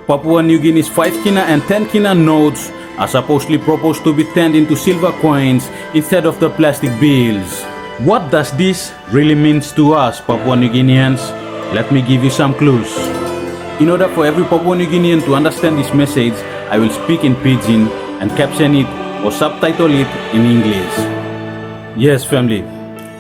Papua New Guinea's 5 kina and 10 kina notes are supposedly proposed to be turned into silver coins instead of the plastic bills. What does this really mean to us Papua New Guineans? Let me give you some clues. In order for every Papua New Guinean to understand this message, I will speak in Pidgin and caption it or subtitle it in English. Yes, family.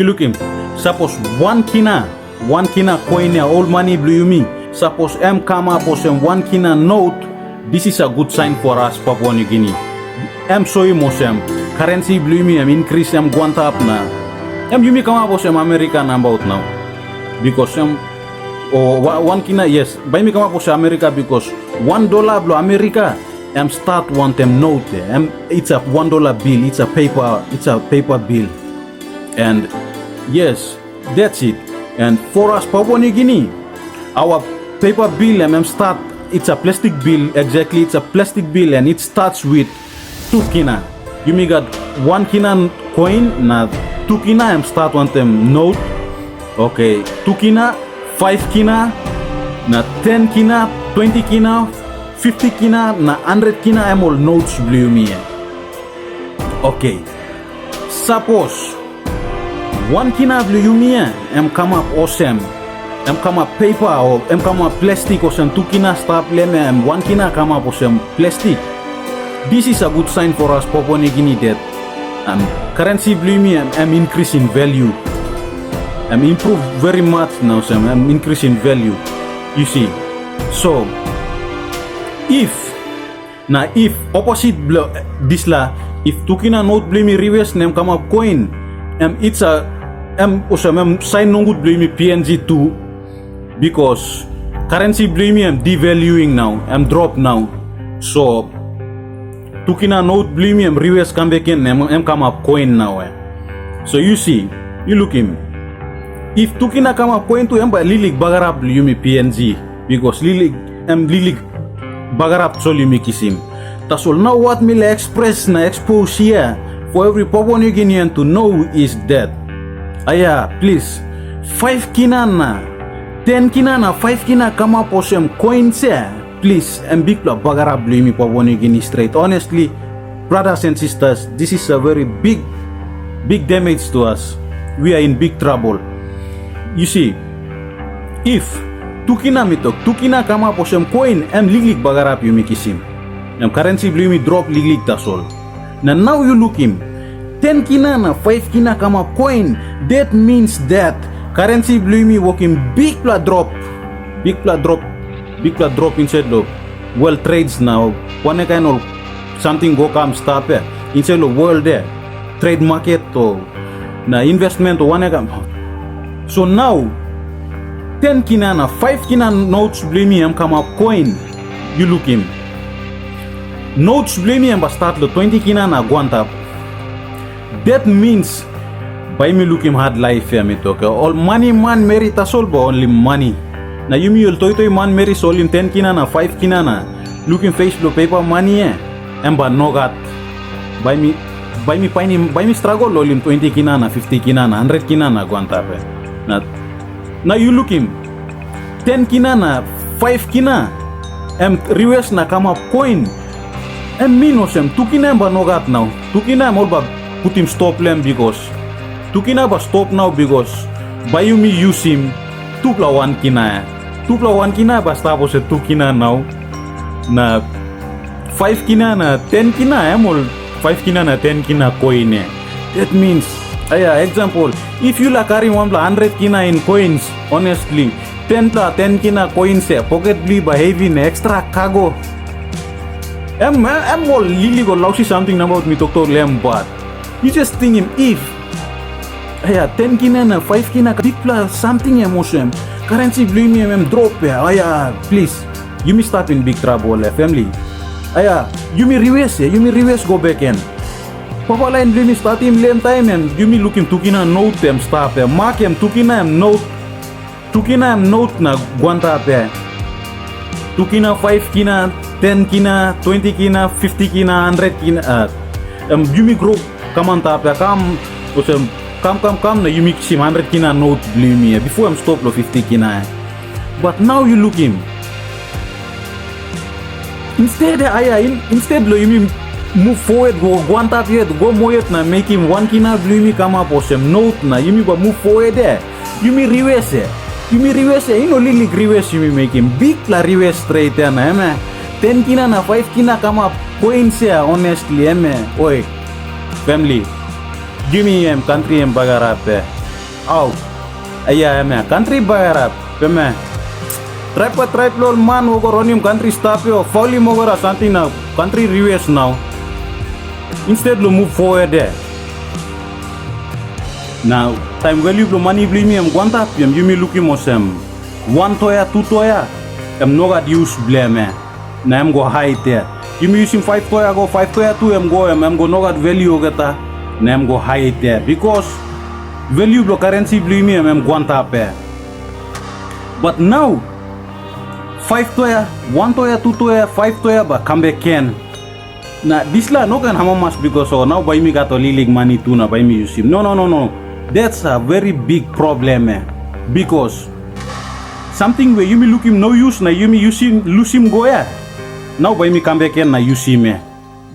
You look him. Suppose one kina coin old money blue me. Suppose M come up or some 1 kina note. This is a good sign for us Papua New Guinea. M soy mosem currency blue me increase guanta up na. You me come up or some American about now. Because or 1 kina yes. By me come up or some America because $1 blow America. Start want them note. It's a $1 bill. It's a paper bill. And yes, that's it. And for us Papua New Guinea, our paper bill start, it's a plastic bill. Exactly, it's a plastic bill and it starts with 2 kina. You may got 1 kina coin, na 2 kina start want them note. Okay, 2 kina, 5 kina, na 10 kina, 20 kina, 50 kina, na 100 kina all notes blue me. Okay, suppose 1 kina blue me come up awesome. Come up paper or come up plastic or some 2 kina start lem 1 kina come up or some plastic. This is a good sign for us Papua New Guinea that currency blue me increase in value. Improve very much now some increase in value. You see. So if opposite this la if 2 kina note blue me reverse come up coin it's a sign no good blue me PNG 2 because currency blue me devaluing now drop now. So 2 kina note blue me reverse come back in come up coin now. So you see, you look him. If 2 kina come up coin to lilig bagarap blue me PNG because lilig bagarap soli me kisim. Tasol now what me express na expose here for every Papua New Guinean to know is that please 5 kina na 10 kina na 5 kina come up or some coins please big bagara blue me Papua New Guinea straight. Honestly, brothers and sisters, this is a very big damage to us. We are in big trouble. You see, if 2 kina mitok 2 kina come up or some coin liglig bagara you me kisim currency blue me drop liglig tasol. Now you look him 10 kina na 5 kina come up coin. That means that currency blue me working big drop inside the world trades now. One kind of something go come stop inside the world there trade market or na investment or one kind. So now 10 kina na 5 kina notes blue me come up coin. You look him notes blue me start the 20 kina na guanta. That means by me look him hard life me talk. All money man merit asol ba only money. Na yumi ul toy man merit sol in 10 kina na 5 kina na looking face blow paper money emba nogat. By me struggle all in 20 kina na 50 kina na 100 kina na guanta pe. Na you look him 10 kina na 5 kina reverse na come up coin. Minus 2 kina emba nogat now. 2 kina all ba put him stop them because 2 kina ba stop now because by you me use him 2 plus 1 kina 2 plus 1 kina ba stop sa 2 kina now na 5 kina na 10 kina all 5 kina na 10 kina coin. That means example if you la carry 1 plus 100 kina in coins, honestly 10 plus 10 kina coins pocket blue ba heavy extra cargo all lili go lausi something about me talk to lem but you just think him if 10 kina na 5 kina big plus something emotion currency blue me drop please you me start in big trouble family. You me reverse go back in Papa line blue me start him lame time and you me looking 2 kina note them stop mark him 2 kina note 2 kina note na guanta 2 kina 5 kina 10 kina 20 kina 50 kina 100 kina you me grow come on top come na you make 100 kina note blue me before I'm stop lo 50 kina but now you look him Instead lo yumi move forward go guanta yet go moyet na make him 1 kina blumi kama posem note na yumi ba move forward there. Yumi reverse. Ino lili reverse yumi make him big la reverse straight na eme. 10 kina na 5 kina kama points ya honestly eme. Oi family. Give me country bagarap. Out. Aya eme country bagarap. Eme. Tripe lol man wogo ronium country stop yo. Folly mogora something now. Country reverse now. Instead lo move forward there. Now time value lo money blame guanta yumi looking mosem 1 toya 2 toya no got use blame na go high there. Yumi using 5 toya go 5 toya 2 go no got value gata na go high there because value lo currency blame guanta pe. But now 5 toya 1 toya 2 toya 5 toya ba come back can. Na disla no can hamamas because now buy me got lilig money too na buy me use him. No. That's a very big problem because something where you me look him no use na you me use him lose him go ya. Now buy me come back na use him.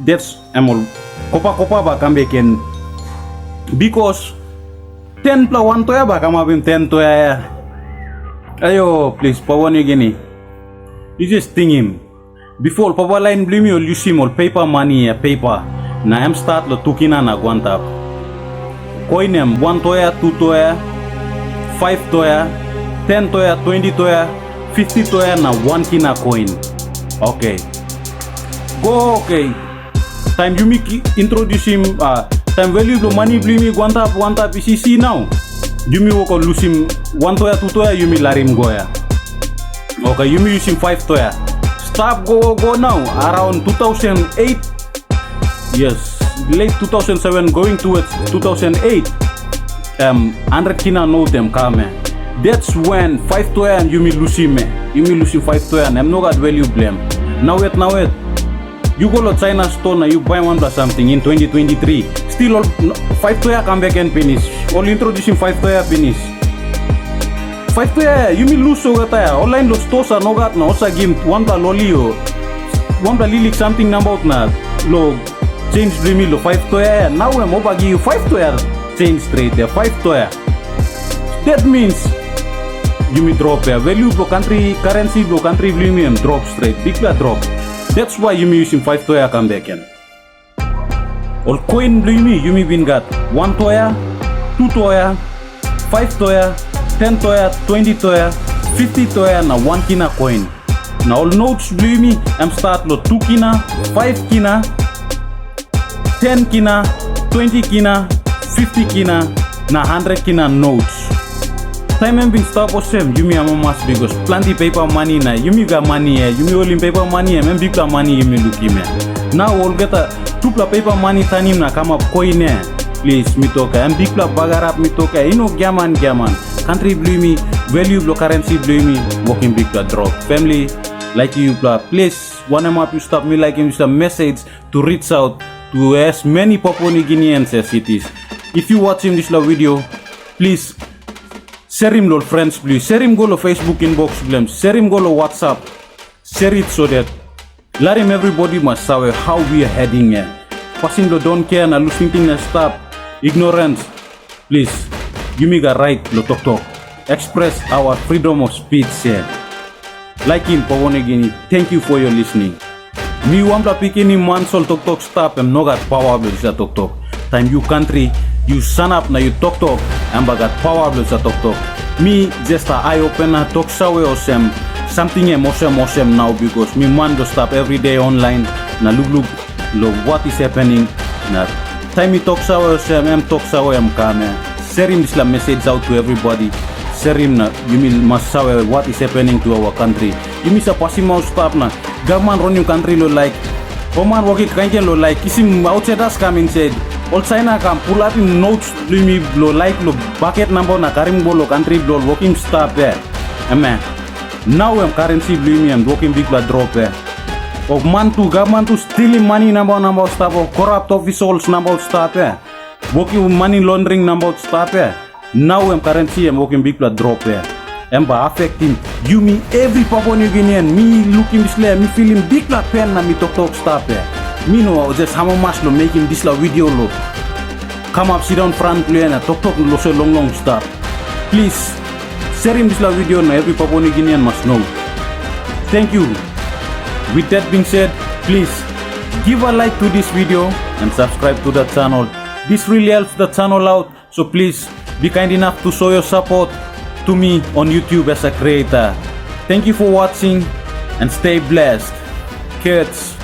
That's all kopa ba come back because 10 plus 1 toya ba come up in 10 toya. Ayo please power ni gini. You just think him. Before papa line blame you use him all paper money paper. Na start lo tukina na guanta. Coin 1 toya, 2 toya, 5 toya, 10 toya, 20 toya, 50 toya na 1 kina coin. Okay. Go okay. Time you make introduce him time value the money blame guanta PCC now. You me woko lose him 1 toya, 2 toya, you me larim goya. Okay, you me using 5 toya. Stop go now around 2008. Yes, late 2007 going towards 2008. 100 kina know them come. That's when 5 toya and you me lose him. You me losing 5 toya and I'm no got value blame. Now wait. You go to China store and you buy one plus something in 2023. Still all 5 toya come back and finish. All introducing 5 toya finish. 5 toya you me lose so gata. Online lo stores are no got na osa game one plus lolio. One plus lilik something about na lo change blame lo 5 toya. Now I'm over give you 5 toya change straight there 5 toya. That means you me drop ya value blo country currency blo country blame drop straight big drop. That's why you me using 5 toya come back in. All coin blame you me been got 1 toya, 2 toya, 5 toya, 10 toya, 20 toya, 50 toya na 1 kina coin. Now all notes blame me I'm start lo 2 kina, 5 kina, 10 kina, 20 kina, 50 kina, na 100 kina notes. Time I'm been stop or same, you me mas because plenty paper money na, you me got money you me all in paper money and big money you me look him. Now all get a tupla paper money tanim na come up coin please me talk and big bagarap me talk you know gaman. Country blue me, value blow currency blue me, walking big drop. Family like you please one up you stop me like him some message to reach out to as many Papua New Guineans as it is. If you watching this video, please share him to friends please. Share him go to Facebook inbox blame. Share him go to WhatsApp. Share it so that let him everybody must know how we are heading here. Passing the don't care na losing thing na stop. Ignorance. Please, you me got right to talk. Express our freedom of speech here. Like him Papua New Guinea. Thank you for your listening. Me wamla picking him man sol talk stop and no got power blue sa talk. Time you country you stand up na you talk and got power blue sa talk. Me just a eye opener talk sawe osem something mosem now because me man do stop every day online na look what is happening na time me talk sawe osem talk sawe kame share him this message out to everybody. Share him na you mean must sawe what is happening to our country. You mean sa pasimo stop na government run your country lo like Oman working kanken lo like isim outsiders come inside. All China come pull up in notes me lo like lo bucket number na karim lo country lo working staff there. Amen. Now I'm currency blame and working big drop there. Of man to government to stealing money number stuff of corrupt officials number stuff there. Working money laundering number stuff there. Now I'm currency I'm working big drop there. Emba affect him. You me every Papua New Guinean. Me looking this la, me feeling big la pen na me talk stop here. Me no just hammer mash lo making this la video lo. Come up sit down front lo na talk lo so long stop. Please share him this la video na every Papua New Guinean must know. Thank you. With that being said, please give a like to this video and subscribe to the channel. This really helps the channel out, so please be kind enough to show your support to me on YouTube as a creator. Thank you for watching and stay blessed. Kids.